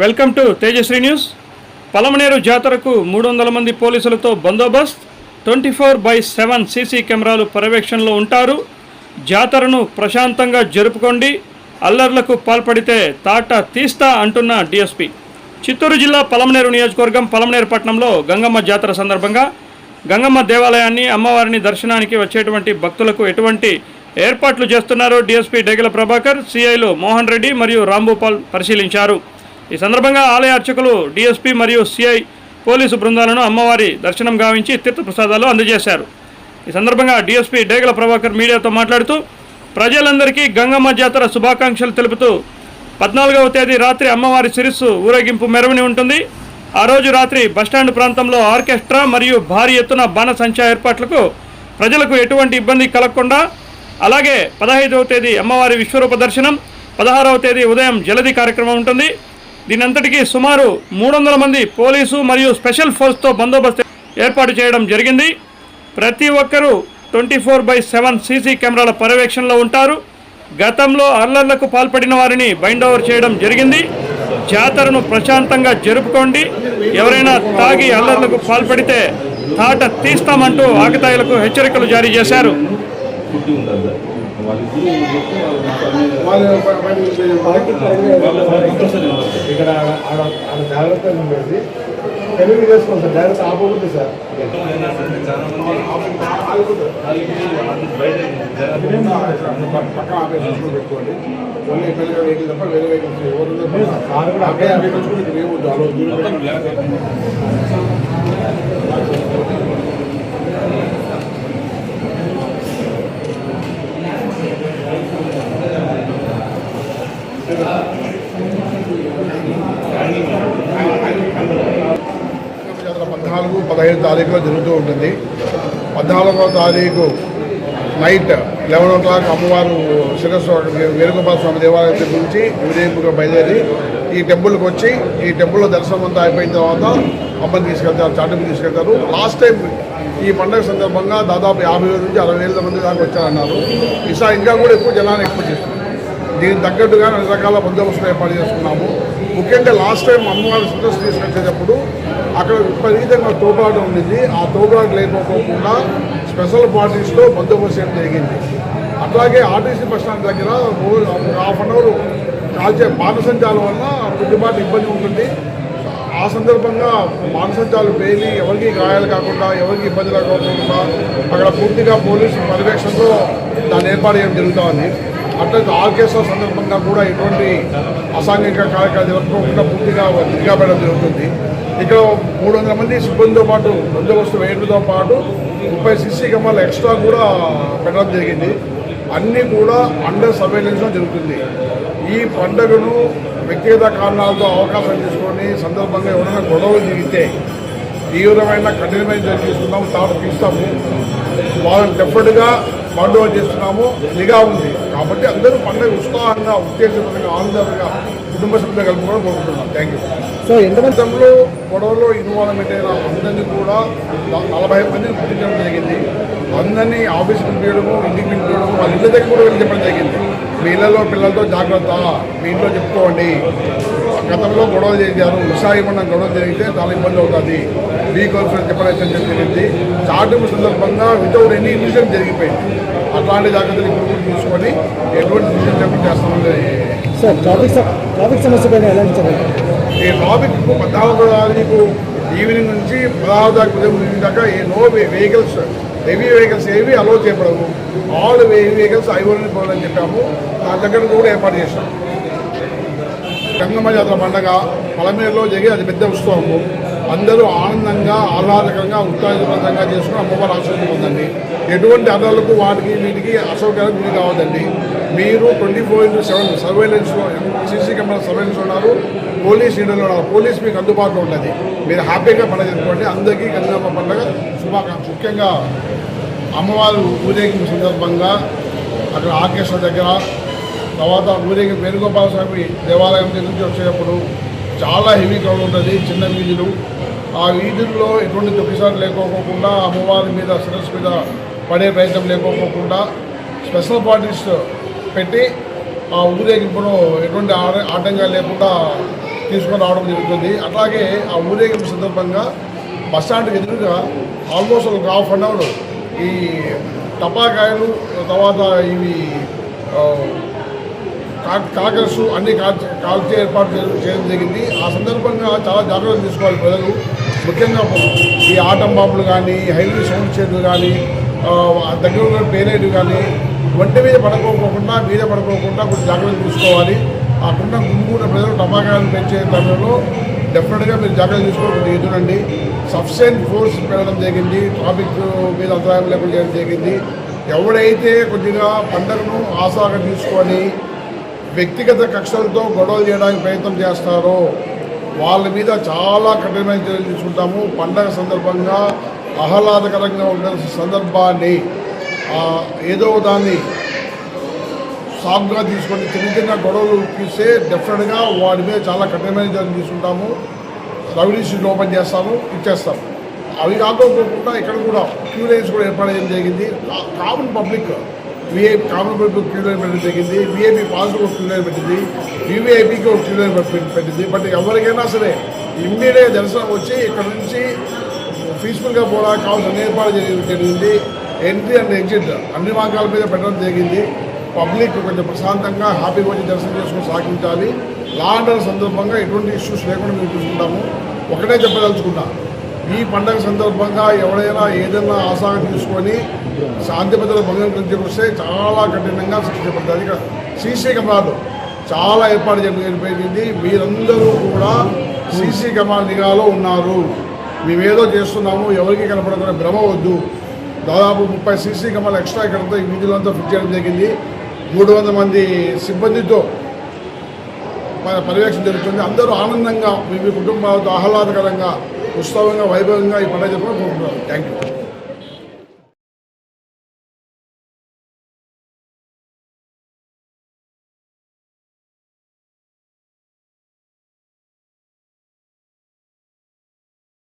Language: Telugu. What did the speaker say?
Welcome to Tejashri news. Palamaneru జాతరకు 300 మంది పోలీసులతో బందోబస్త్, 24/7 సీసీ కెమెరాలు పర్యవేక్షణలో ఉంటారు. జాతరను ప్రశాంతంగా జరుపుకోండి, అల్లర్లకు పాల్పడితే తాట తీస్తా అంటున్న డీఎస్పీ. చిత్తూరు జిల్లా పలమనేరు నియోజకవర్గం పలమనేరు పట్టణంలో గంగమ్మ జాతర సందర్భంగా గంగమ్మ దేవాలయాన్ని, అమ్మవారిని దర్శనానికి వచ్చేటువంటి భక్తులకు ఎటువంటి ఏర్పాట్లు చేస్తున్నారో డీఎస్పీ డేగల ప్రభాకర్, సిఐలు మోహన్ రెడ్డి మరియు రాంభూపాల్ పరిశీలించారు. ఈ సందర్భంగా ఆలయ అర్చకులు డీఎస్పీ మరియు సిఐ పోలీసు బృందాలను అమ్మవారి దర్శనం గావించి తీర్థప్రసాదాలు అందజేశారు. ఈ సందర్భంగా డీఎస్పీ డేగల ప్రభాకర్ మీడియాతో మాట్లాడుతూ ప్రజలందరికీ గంగమ్మ జాతర శుభాకాంక్షలు తెలుపుతూ 14వ తేదీ రాత్రి అమ్మవారి శిరస్సు ఊరేగింపు మెరవని ఉంటుంది. ఆ రోజు రాత్రి బస్టాండ్ ప్రాంతంలో ఆర్కెస్ట్రా మరియు భారీ ఎత్తున బాణసంచా ఏర్పాట్లకు ప్రజలకు ఎటువంటి ఇబ్బంది కలగకుండా, అలాగే 15వ తేదీ అమ్మవారి విశ్వరూప దర్శనం, 16వ తేదీ ఉదయం జలది కార్యక్రమం ఉంటుంది. దీనంతటికీ సుమారు 300 మంది పోలీసు మరియు స్పెషల్ ఫోర్స్తో బందోబస్తు ఏర్పాటు చేయడం జరిగింది. ప్రతి ఒక్కరూ 24/7 సీసీ కెమెరాల పర్యవేక్షణలో ఉంటారు. గతంలో అల్లర్లకు పాల్పడిన వారిని బైండ్ ఓవర్ చేయడం జరిగింది. జాతరను ప్రశాంతంగా జరుపుకోండి, ఎవరైనా తాగి అల్లర్లకు పాల్పడితే తాట తీస్తామంటూ ఆకతాయిలకు హెచ్చరికలు జారీ చేశారు. ఇక్కడ జాగ్రత్తగా ఉండేది తెలుగు చేసుకోండి సార్, జాగ్రత్త ఆపకూడదు సార్. పక్కన ఆపేసి పెట్టుకోండి. ఓన్లీ పిల్లల వెహికల్ తప్ప వేరే వెహికల్స్ ఎవరు కారు కూడా అక్కడ వెహికల్స్ కూడా ఇక్కడ ఏమొద్దు. అలా జాతర 14-15 తారీఖులో జరుగుతూ ఉంటుంది. 14వ తారీఖు నైట్ 11 o'clock అమ్మవారు శిరస్సు వేణుగోపాల స్వామి దేవాలయం నుంచి ఊరేగింపుగా బయలుదేరి ఈ టెంపుల్కి వచ్చి ఈ టెంపుల్లో దర్శనం అంతా అయిపోయిన తర్వాత అమ్మని తీసుకెళ్తారు, చాటుకు తీసుకెళ్తారు. లాస్ట్ టైం ఈ పండుగ సందర్భంగా దాదాపు 50,000 నుంచి 60,000 మంది దాకా వచ్చారన్నారు. ఈసారి ఇంకా కూడా ఎక్కువ జనాన్ని ఎక్కువ చేస్తున్నారు. దీనికి తగ్గట్టుగా అన్ని రకాల బందోబస్తు ఏర్పాటు చేసుకున్నాము. ముఖ్యంగా లాస్ట్ టైం అమ్మవారి శిరస్సు తీసుకొచ్చేటప్పుడు అక్కడ విపరీతంగా తోపులాట ఉండింది. ఆ తోపులాట లేకపోకుండా స్పెషల్ పార్టీస్లో బందోబస్తు చేయడం జరిగింది. అట్లాగే ఆర్టీసీ బస్ స్టాండ్ దగ్గర హాఫ్ అన్ అవర్ కాల్చే బాణసంచాల వల్ల కొద్దిపాటి ఇబ్బంది ఉంటుంది. ఆ సందర్భంగా బాణసంచాలు పేలి ఎవరికి గాయాలు కాకుండా, ఎవరికి ఇబ్బంది కాకుండా అక్కడ పూర్తిగా పోలీసు పర్యవేక్షణలో దాన్ని ఏర్పాటు చేయడం జరుగుతుంది. అట్లయితే ఆర్కెస్ట్రా సందర్భంగా కూడా ఎటువంటి అసాంఘిక కార్యక్రమాలు జరుపుకోకుండా పూర్తిగా నిఘా పెట్టడం జరుగుతుంది. ఇక్కడ 300 మంది సిబ్బందితో పాటు బందోబస్తు వేయడంతో పాటు 30 సీసీ కెమెరాలు ఎక్స్ట్రా కూడా పెట్టడం జరిగింది. అన్నీ కూడా అండర్ సర్వేలెన్స్లో జరుగుతుంది. ఈ పండుగను వ్యక్తిగత కారణాలతో అవకాశం తీసుకొని సందర్భంగా ఎవరైనా గొడవలు దిగితే తీవ్రమైన కఠినమైన చర్య తీసుకుంటాము, తాట తీస్తాము. వాళ్ళని డెఫినెట్గా పండుగ చేస్తున్నాము, నిఘా ఉంది. కాబట్టి అందరూ పండుగ ఉత్సాహంగా, ఉత్తేజపరంగా, ఆనందంగా కుటుంబ సభ్యులు కలుపుకోవడం కోరుకుంటున్నాం. Thank you. సో ఎంతమంది గొడవలో ఇన్వాల్వ్మెంట్ అయిన అందరినీ కూడా 40 మందిని గుర్తించడం జరిగింది. అందరినీ ఆఫీస్కి పిలిపించడము, ఇంటికి పిలిపించడము, వాళ్ళ ఇళ్ళ దగ్గర కూడా వెళ్ళి చెప్పడం జరిగింది. మీ ఇళ్లలో పిల్లలతో జాగ్రత్త, మీ ఇంట్లో చెప్పుకోండి. గతంలో గొడవలు చేశారు, విశాఖపట్నం గొడవలు జరిగితే చాలా ఇబ్బంది అవుతుంది, మీ కోసం చెప్పడం జరిగింది. చాటింపు సందర్భంగా వితౌట్ ఎనీ రీజన్ జరిగిపోయింది. అట్లాంటి జాగ్రత్తలు ఇప్పుడు తీసుకొని ఎటువంటి రీజన్ చెప్పి చేస్తామని సార్. ట్రాఫిక్ సమస్య పైన ఎలాంటి ఈ ట్రాఫిక్ 14వ తారీఖు ఈవినింగ్ నుంచి 16వ తారీఖు ఉదయం దాకా నో వెహికల్స్, హెవీ వెహికల్స్ ఏవి అలో చేయబడవు. ఆల్ హెవీ వెహికల్స్ ఐవోని పోవాలని చెప్పాము. ఆ దగ్గర కూడా ఏర్పాటు చేశాము. గంగమ్మ జాతర పండుగ పలమేరులో జరిగే అది పెద్ద ఉత్సవము. అందరూ ఆనందంగా, ఆహ్లాదకరంగా, ఉత్సాహవంతంగా చేసుకుని అమ్మవారి ఆశీర్వాదం ఉందండి. ఎటువంటి అడ్డాలకు వాటికి వీటికి అసౌకర్యం గురి కావద్దండి. మీరు 24/7 సర్వేలెన్స్లో, సీసీ కెమెరా సర్వేలెన్స్ ఉన్నారు, పోలీస్ లీడర్లు ఉన్నారు. పోలీస్ మీకు అందుబాటులో ఉంటుంది. మీరు హ్యాపీగా పండుగ చేసుకోండి. అందరికీ గంగమ్మ పండుగ శుభాకాంక్షలు. ముఖ్యంగా అమ్మవారు ఊరేగింపు సందర్భంగా అక్కడ ఆర్కెస్ట్రా దగ్గర, తర్వాత ఊరేగింపు వేణుగోపాల స్వామి దేవాలయం నుంచి వచ్చేటప్పుడు చాలా హెవీ క్రౌడ్ ఉంటుంది. చిన్న వీధులు, ఆ వీధుల్లో ఎటువంటి తొక్కిసాటు లేకపోకుండా, అమ్మవారి మీద శిరస్సు మీద పడే ప్రయత్నం లేకపోకుండా స్పెషల్ పార్టీస్ పెట్టి ఆ ఊరేగింపును ఎటువంటి ఆటంకాలు లేకుండా తీసుకొని రావడం జరుగుతుంది. అట్లాగే ఆ ఊరేగింపు సందర్భంగా బస్టాండ్కి ఎదురుగా ఆల్మోస్ట్ ఒక హాఫ్ అన్ అవర్ ఈ టపాకాయలు తర్వాత ఇవి కాకర్స్ అన్ని కాల్చే ఏర్పాటు చేయడం జరిగింది. ఆ సందర్భంగా చాలా జాగ్రత్తలు తీసుకోవాలి ప్రజలు. ముఖ్యంగా ఈ ఆటం బాంబులు కానీ, హైవీ సౌండ్ షేర్లు కానీ, దగ్గర ఉన్న పేరేడు కానీ ఒంటి మీద పడుకోకుండా కొంచెం జాగ్రత్తలు తీసుకోవాలి. ఆ కుండ గుంపుకున్న ప్రజలు టపాకాయలు పెంచే తరుణంలో డెఫినెట్గా మీరు జాగ్రత్తలు తీసుకోవడం ఎదురండి. సఫిషియెంట్ ఫోర్స్ పెట్టడం జరిగింది. ట్రాఫిక్ మీద అంతరాయం లేకుండా చేయడం జరిగింది. ఎవడైతే కొద్దిగా పండుగను ఆసరాగా తీసుకొని వ్యక్తిగత కక్షలతో గొడవలు చేయడానికి ప్రయత్నం చేస్తారో వాళ్ళ మీద చాలా కఠినమైన చర్యలు తీసుకుంటాము. పండగ సందర్భంగా ఆహ్లాదకరంగా ఉండాల్సిన సందర్భాన్ని ఏదో దాన్ని సాఫ్గా తీసుకొని చిన్న గొడవలు తీస్తే డెఫినెట్గా వాడి మీద చాలా కఠినమైన చర్యలు తీసుకుంటాము. రెవెన్యూ షీట్లు ఓపెన్ చేస్తాము, ఇచ్చేస్తాము. అవి కాకపోకుండా ఇక్కడ కూడా క్యూ లైన్స్ కూడా ఏర్పాటు చేయడం జరిగింది. Common public common public queue line పెట్టడం జరిగింది. విఐపీ పాజిటివ్ ఒక క్యూ లైన్ పెట్టింది, వివిఐపీకి ఒక క్యూ లైన్ పెట్టింది. బట్ ఎవరికైనా సరే ఇమ్మీడియట్ దర్శనం వచ్చి ఇక్కడ నుంచి పీస్ఫుల్గా పోవడానికి కావాల్సిన అన్ని ఏర్పాటు జరిగింది. ఎంట్రీ అండ్ ఎగ్జిట్ అన్ని మార్గాల మీద పెట్టడం జరిగింది. పబ్లిక్ కొంచెం ప్రశాంతంగా హ్యాపీగా వచ్చి దర్శనం చేసుకుని సాగించాలి. లా అండ్ ఆర్డర్ సందర్భంగా ఎటువంటి ఇష్యూస్ లేకుండా మేము చూసుకుంటాము. ఒకటే చెప్పదలుచుకున్నా, ఈ పండుగ సందర్భంగా ఎవరైనా ఏదైనా ఆసక్తి తీసుకొని శాంతి భద్రత భంగం కలిసి వస్తే చాలా కఠినంగా శిక్షించబడుతుంది. ఇక సీసీ కెమెరాలు చాలా ఏర్పాటు చేయడం. మీరందరూ కూడా సీసీ కెమెరా నిఘాలో ఉన్నారు. మేమేదో చేస్తున్నాము, ఎవరికి కనపడకుండా భ్రమ వద్దు. దాదాపు 30 సీసీ కెమెరాలు ఎక్స్ట్రా ఇక్కడంతా ఈ వీధులంతా ఫిక్స్ చేయడం జరిగింది. 300 మంది సిబ్బందితో పర్యవేక్షణ జరుగుతుంది. అందరూ ఆనందంగా మీ కుటుంబాలతో ఆహ్లాదకరంగా ఉత్సవంగా వైభవంగా ఈ పండుగ జరుపుకుంటున్నారు. Thank you.